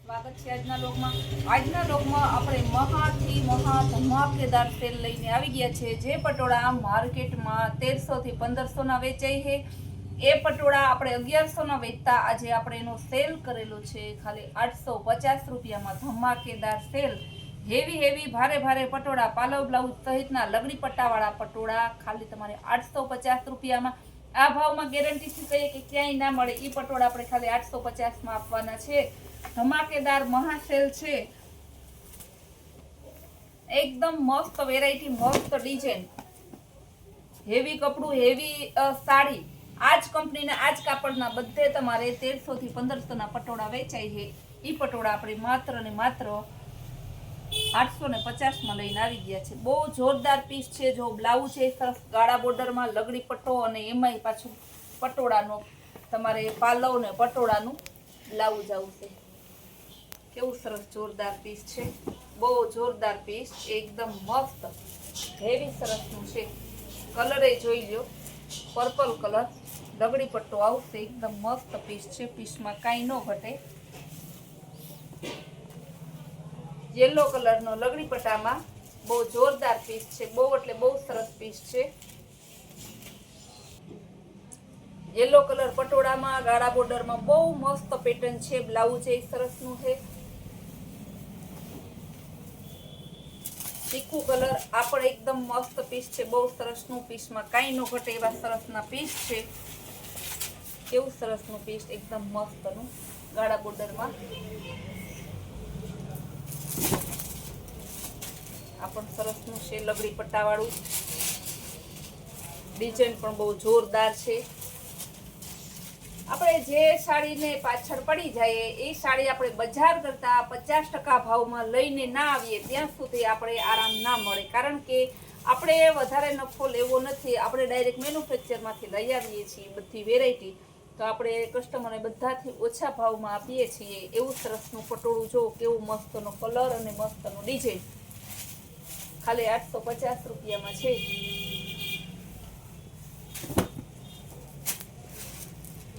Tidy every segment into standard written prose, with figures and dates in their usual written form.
સ્વાગત છે આજના લોકમાં આપણે મહાથી મહા ધમાકેદાર સેલ લઈને આવી ગયા છે। જે પટોળા માર્કેટમાં 1300 થી 1500 ના વેચાય છે એ પટોળા આપણે 1100 ના વેચતા આજે આપણે એનો સેલ કરેલો છે ખાલી 850 રૂપિયામાં। ધમાકેદાર સેલ, હેવી ભારે પટોળા, પાલવ બ્લાઉઝ સહિતના લગડી પટ્ટાવાળા પટોળા ખાલી તમારે 850 રૂપિયામાં। આ ભાવમાં ગેરંટીથી કહીએ કે ક્યાંય ના મળે એ પટોળા આપણે ખાલી 850 માં આપવાના છે। ધમાકેદાર મહાસેલ છે, એકદમ મસ્ત વેરાયટી, મસ્ત ડિઝાઇન, હેવી કપડું, હેવી સાડી, આજ કંપનીના આજ કાપડના બધે તમારે 1300 થી 1500 ના પટોળા વેચાય છે। ઈ પટોળા આપણે માત્ર ને માત્ર 850 માં લઈને આવી ગયા છે। બહુ જોરદાર પીસ છે। જો બ્લાઉઝ છે સરસ ગાળા બોર્ડરમાં લગડી પટ્ટો અને એમાંય પાછું પટોળાનો તમારે પાલવ ને પટોળાનું બ્લાઉઝ આવશે। કેવું સરસ જોરદાર પીસ છે, બહુ જોરદાર પીસ, એકદમ મસ્ત હેવી સરસનું છે। કલર જોઈ લ્યો, પર્પલ કલર, લગડી પટ્ટો આવશે, એકદમ મસ્ત પીસ છે, પીસમાં કાંઈ ન ઘટે। યેલો કલરનો લગડી પટ્ટામાં બહુ જોરદાર પીસ છે, બહુ એટલે બહુ સરસ પીસ છે। યેલો કલર પટોળામાં ગાળા બોર્ડરમાં બહુ મસ્ત પેટર્ન છે, બ્લાઉઝ એ સરસનું છે। તીખું કલર આ પણ એકદમ મસ્ત પીસ છે, બહુ સરસનું, પીસમાં કાંઈ ન ઘટે એવા સરસના પીસ છે। કેવું સરસનું પીસ, એકદમ મસ્તનું ગાળા બોર્ડરમાં। આ પણ સરસનું છે, લગડી પટ્ટાવાળું, ડિઝાઇન પણ બહુ જોરદાર છે। આપણે જે સાડીને પાછળ પડી જાય એ સાડી આપણે બજાર કરતા 50% ભાવમાં લઈને ના આવીએ ત્યાં સુધી આપણે આરામ ના મળે, કારણ કે આપણે વધારે નફો લેવો નથી, આપણે ડાયરેક્ટ મેન્યુફેક્ચરમાંથી લઈ આવીએ છીએ બધી વેરાયટી, તો આપણે કસ્ટમરને બધાથી ઓછા ભાવમાં આપીએ છીએ। એવું સરસનું પટોળું જો, કેવું મસ્તનો કલર અને મસ્તનો ડિઝાઇન, ખાલી 850 રૂપિયામાં છે।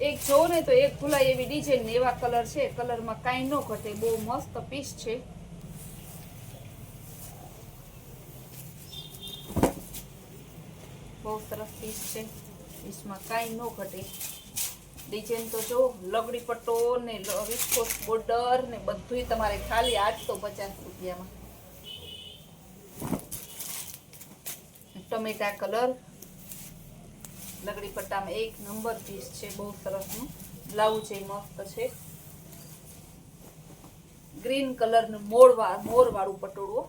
એક જો ને તો એક ભૂલાય એવી ડિઝાઇન ને એવા કલર છે, કલરમાં કાંઈ ન ઘટે, બહુ મસ્ત પીસ છે। બહુ સરસ પીસ છે, પીસમાં કાંઈ ન ઘટે। ડિઝાઇન તો જો, લગડી પટ્ટો ને વિસ્કોસ બોર્ડર ને બધુંય તમારે ખાલી 850 રૂપિયામાં। ટમેટા કલર લગડી પટ્ટામાં એક નંબર પીસ છે, બહુ સરસનું, બ્લાઉઝ એ મસ્ત છે। ગ્રીન કલરનું મોર વાળું પટોળું,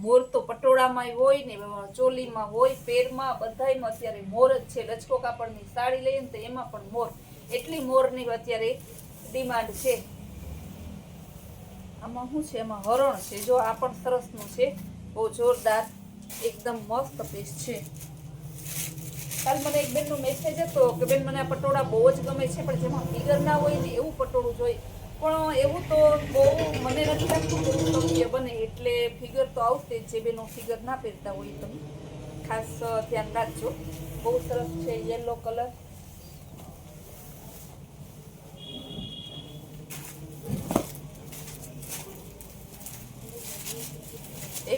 મોર તો પટોળામાં હોય ને ચોલીમાં હોય, પેરમાં બધાયમાં અત્યારે મોર જ છે। લચકો કાપડની સાડી લઈએ ને તો એમાં પણ મોર, એટલી મોરની અત્યારે ડિમાન્ડ છે। આમાં શું છે, એમાં હરણ છે, જો આ પણ સરસનું છે, બહુ જોરદાર, એકદમ મસ્ત પીસ છે। કાલ મને એક બેનનો મેસેજ હતો કે બેન મને આ પટોળા બહુ જ ગમે છે, પણ જેમાં ફિગર ના હોય ને એવું પટોળું જોઈએ, પણ એવું તો બહુ મને નથી લાગતું કે એવું શક્ય બને, એટલે ફિગર તો આવશે જ, જે બેનો ફિગર ના પહેરતા હોય તમે ખાસ ધ્યાન રાખજો। બહુ સરસ છે, યેલો કલર,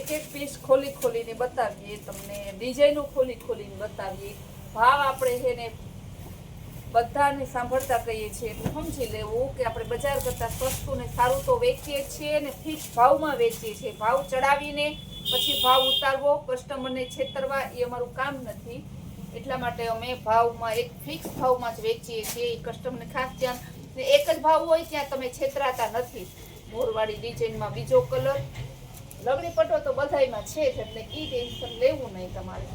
એક એક પીસ ખોલીને બતાવીએ તમને, ડિઝાઇનો ખોલીને બતાવીએ। ભાવ આપણે છે ને બધાને સાંભળતા કહીએ છીએ એટલે સમજી લેવું કે આપણે બજાર કરતા સસ્તું ને સારું તો વેચીએ છીએ ને ફિક્સ ભાવમાં વેચીએ છીએ। ભાવ ચડાવીને પછી ભાવ ઉતારવો, કસ્ટમરને છેતરવા એ અમારું કામ નથી, એટલા માટે અમે ભાવમાં એક ફિક્સ ભાવમાં જ વેચીએ છીએ। એ કસ્ટમરને ખાસ ધ્યાન, એક જ ભાવ હોય ત્યાં તમે છેતરાતા નથી। મોરવાળી ડિઝાઇનમાં બીજો કલર, લગડી પટ્ટો તો બધાયમાં છે જ, એટલે ઈ ટેન્શન લેવું નહીં તમારે।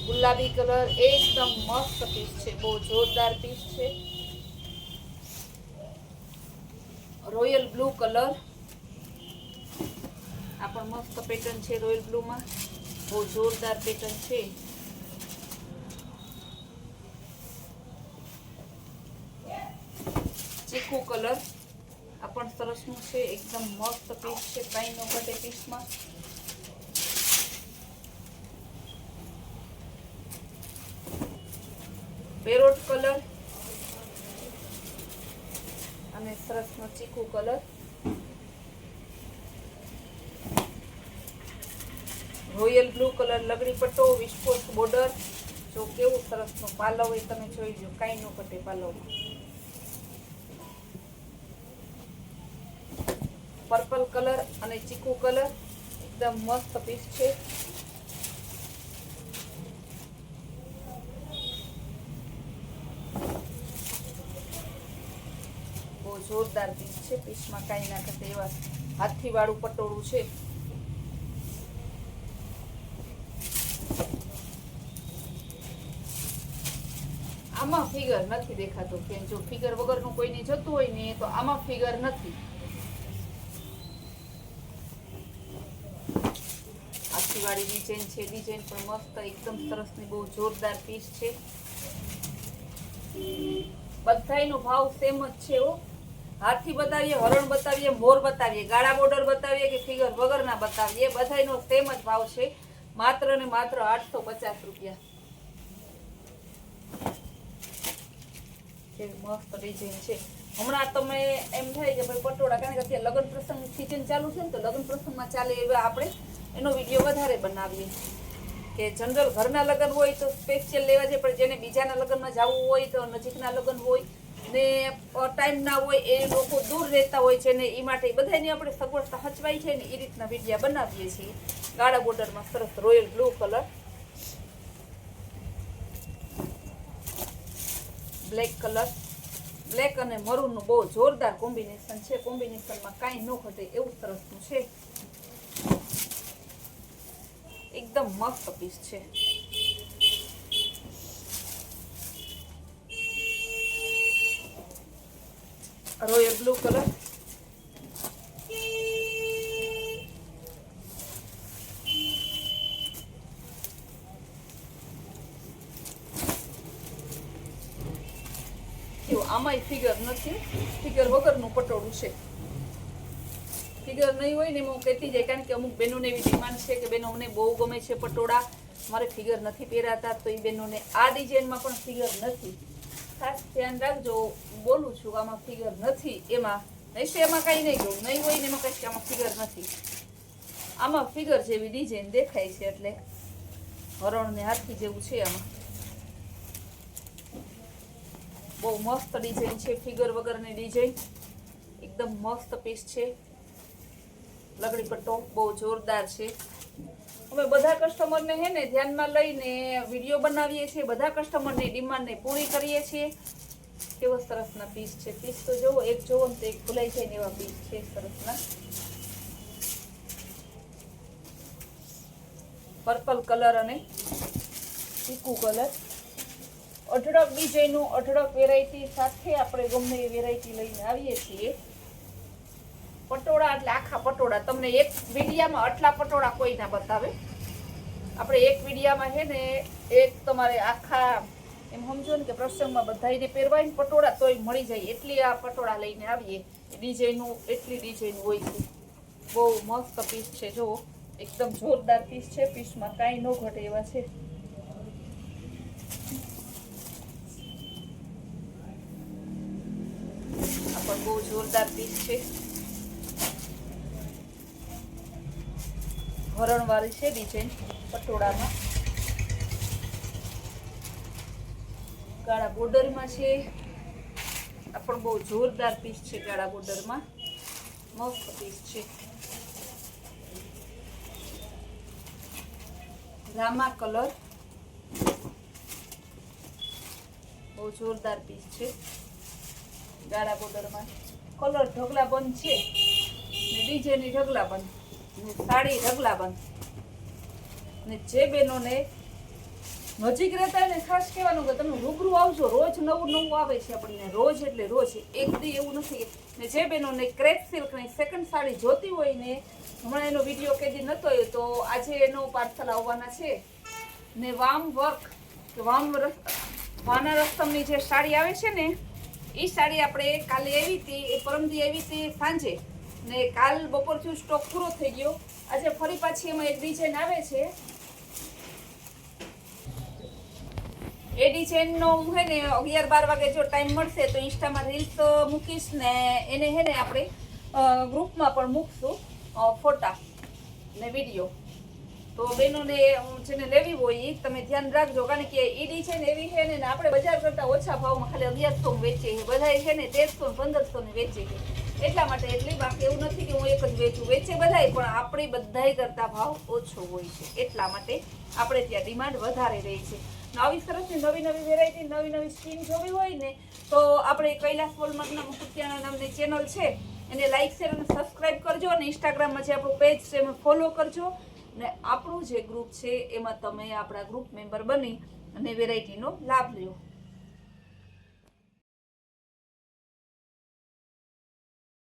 ગુલાબી કલર, એકદમ મસ્ત પીસ છે, બહુ જોરદાર પીસ છે। રોયલ બ્લુ કલર, આ પણ મસ્ત પેટર્ન છે, રોયલ બ્લુમાં બહુ જોરદાર પેટર્ન છે। ચીકુ કલર, આ પણ સરસનું છે, એકદમ મસ્ત પીસ છે, કાંઈ ન ઘટે પીસમાં। પેરોટ કલર અને સરસનો ચીકુ કલર, રોયલ બ્લુ કલર લગડી પટ્ટો, વિસ્કોસ બોર્ડર. જો કેવું સરસનો પાલવ હોય તમે જોઈ લો, કાંઈ ન ઘટે પાલવમાં. પર્પલ કલર અને ચીકુ કલર એકદમ મસ્ત પીસ છે. બહુ જોરદાર પીસ છે, પીસમાં કાંઈ ના ઘટે એવા હાથી વાળું પટોળું છે. આમાં ફિગર નથી દેખાતો, કે જો ફિગર વગરનું કોઈને જતું હોય ને તો આમાં ફિગર નથી. આખીવાળી ડિઝાઇન છે, ડિઝાઇન પણ મસ્ત એકદમ સરસની બહુ જોરદાર પીસ છે. બધાયનો ભાવ સેમ જ છે. હાથી બતાવીએ, હરણ બતાવીએ, મોર બતાવીએ, ગાળા બોર્ડર બતાવીએ કે ફિગર વગરના બતાવીએ, બધાયનો સેમ જ ભાવ છે. માત્ર ને માત્ર 850 રૂપિયા. મસ્ત ડિઝાઇન છે. હમણાં તમે એમ થાય કે ભાઈ પટોળા, કારણ કે અત્યારે લગ્ન પ્રસંગ સિઝન ચાલુ છે ને, તો લગ્ન પ્રસંગમાં ચાલે એવા આપણે એનો વિડીયો વધારે બનાવીએ. કે જનરલ ઘરના લગ્ન હોય તો સ્પેશિયલ લેવા જાય, પણ જેને બીજાના લગ્નમાં જવું હોય તો નજીકના લગ્ન હોય ને ટાઈમ ના હોય, એ લોકો દૂર રહેતા હોય છે ને, એ માટે બધાની આપણે સગવડતા હચવાઈ છે ને, એ રીતના વિડીયા બનાવીએ છીએ. ગાળા બોર્ડરમાં સરસ royal blue colour, black colour, black અને મરૂનનું બહુ જોરદાર કોમ્બિનેશન છે. કોમ્બિનેશનમાં કાંઈ ન ઘટે એવું સરસનું છે. એકદમ મસ્ત પીસ છે. રોયલ બ્લુ કલર, આમાંય ફિગર નથી, ફિગર વગરનું પટોળું છે. ફિગર નહીં હોય ને એમાં હું કહેતી જાય, કારણ કે અમુક બહેનોને એવી ડિમાન્ડ છે કે બેનો અમને બહુ ગમે છે પટોળા, મારે ફિગર નથી પહેરાતા, તો એ બહેનોને આ ડિઝાઇનમાં પણ ફિગર નથી. ખાસ ધ્યાન રાખજો, બોલું છું આમાં ફિગર નથી. એમાં નહીં છે, એમાં કાંઈ નહીં જોવું, નહીં હોય ને એમાં કંઈ આમાં ફિગર નથી. આમાં ફિગર જેવી ડિઝાઇન દેખાય છે, એટલે હરણ ને હાથી જેવું છે. આમાં બહુ મસ્ત ડિઝાઇન છે, ફિગર વગરની ડિઝાઇન, એકદમ મસ્ત પીસ છે. લગડી પટ્ટો બહુ જોરદાર છે. અમે બધા કસ્ટમરને હે ને ધ્યાનમાં લઈને વિડીયો બનાવીએ છીએ, બધા કસ્ટમરની ડિમાન્ડને પૂરી કરીએ છીએ. કેવો સરસના પીસ છે. પીસ તો જોવો, એક જોવો ને તો એક ભૂલાઈ જાય ને એવા પીસ છે સરસના. પર્પલ કલર અને ચીકુ કલર, અઢળક ડિઝાઇનનું, અઢળક વેરાયટી સાથે આપણે ગમે એ વેરાયટી લઈને આવીએ છીએ. પટોળા એટલે આખા પટોળા, તમને એક વિડીયામાં આટલા પટોળા કોઈ ના બતાવે. આપણે એક વિડીયામાં છે ને એક તમારે આખા એમ સમજો ને કે પ્રસંગમાં બધાને પહેરવાય ને પટોળા તોય મળી જાય, એટલી આ પટોળા લઈને આવીએ. ડિઝાઇનનું એટલી ડિઝાઇન હોય છે. બહુ મસ્ત પીસ છે. જુઓ, એકદમ જોરદાર પીસ છે. પીસમાં કાંઈ ન ઘટે એવા છે. આ પણ બહુ જોરદાર પીસ છે. હરણવાળી છે ડિઝાઇન પટોળામાં, ગાળા બોર્ડરમાં છે. આ પણ બહુ જોરદાર પીસ છે. ગાળા બોર્ડરમાં મસ્ત પીસ છે. રામા કલર, બહુ જોરદાર પીસ છે. ગાળા બોર્ડરમાં કલર ઢગલા બંધ છે ને ડિઝાઇન ઢગલા બંધ ને સાડી ઢગલા બંધ. ને જે બહેનોને નજીક રહેતા હોય ને ખાસ કહેવાનું કે તમે રૂબરૂ આવજો. રોજ નવું નવું આવે છે આપણને, રોજ એટલે રોજ, એક દી એવું નથી. ને જે બહેનોને ક્રેપ સિલ્કની સેકન્ડ સાડી જોતી હોય ને, હમણાં એનો વિડીયો કે દી નહોતો આવ્યો, તો આજે એનો પાર્સલ આવવાના છે. ને વામ વર્ક કે વાના રસ્તમની જે સાડી આવે છે ને, એ સાડી આપણે કાલે આવી હતી, એ પરમદી આવી હતી સાંજે, ને કાલ બપોર થયું સ્ટોક પૂરો થઈ ગયો. આજે ફરી પાછી એમાં એક ડિઝાઇન આવે છે. એ ડિઝાઇનનો હું હે ને 11-12 વાગે જો ટાઈમ મળશે તો ઇન્સ્ટામાં રીલ્સ મૂકીશ ને એને હે ને આપણે ગ્રુપમાં પણ મૂકશું ફોટા ને વિડીયો. તો બહેનોને જેને લેવી હોય એ તમે ધ્યાન રાખજો, કારણ કે એ ડિઝાઇન એવી છે ને આપણે બજાર કરતાં ઓછા ભાવમાં ખાલી 1100 વેચે છે, બધા છે ને 1300 ને 1500 ને વેચે છે. એટલા માટે એટલી બાકી એવું નથી કે હું એક જ વેચું, વેચે બધાય પણ આપણી બધાય કરતાં ભાવ ઓછો હોય છે. એટલા માટે આપણે ત્યાં ડિમાન્ડ વધારે રહી છે. આવી સરસની નવી નવી વેરાયટી, નવી નવી સ્કીમ જોવી હોય ને તો આપણે કૈલાસ વોલમાર્ટના મુકુતિયાણા નામની ચેનલ છે એને લાઈક શેર અને સબસ્ક્રાઈબ કરજો, અને ઇન્સ્ટાગ્રામમાં જે આપણું પેજ છે એમાં ફોલો કરજો, ને આપણું જે ગ્રુપ છે એમાં તમે આપણા ગ્રુપ મેમ્બર બની અને વેરાયટીનો લાભ લ્યો.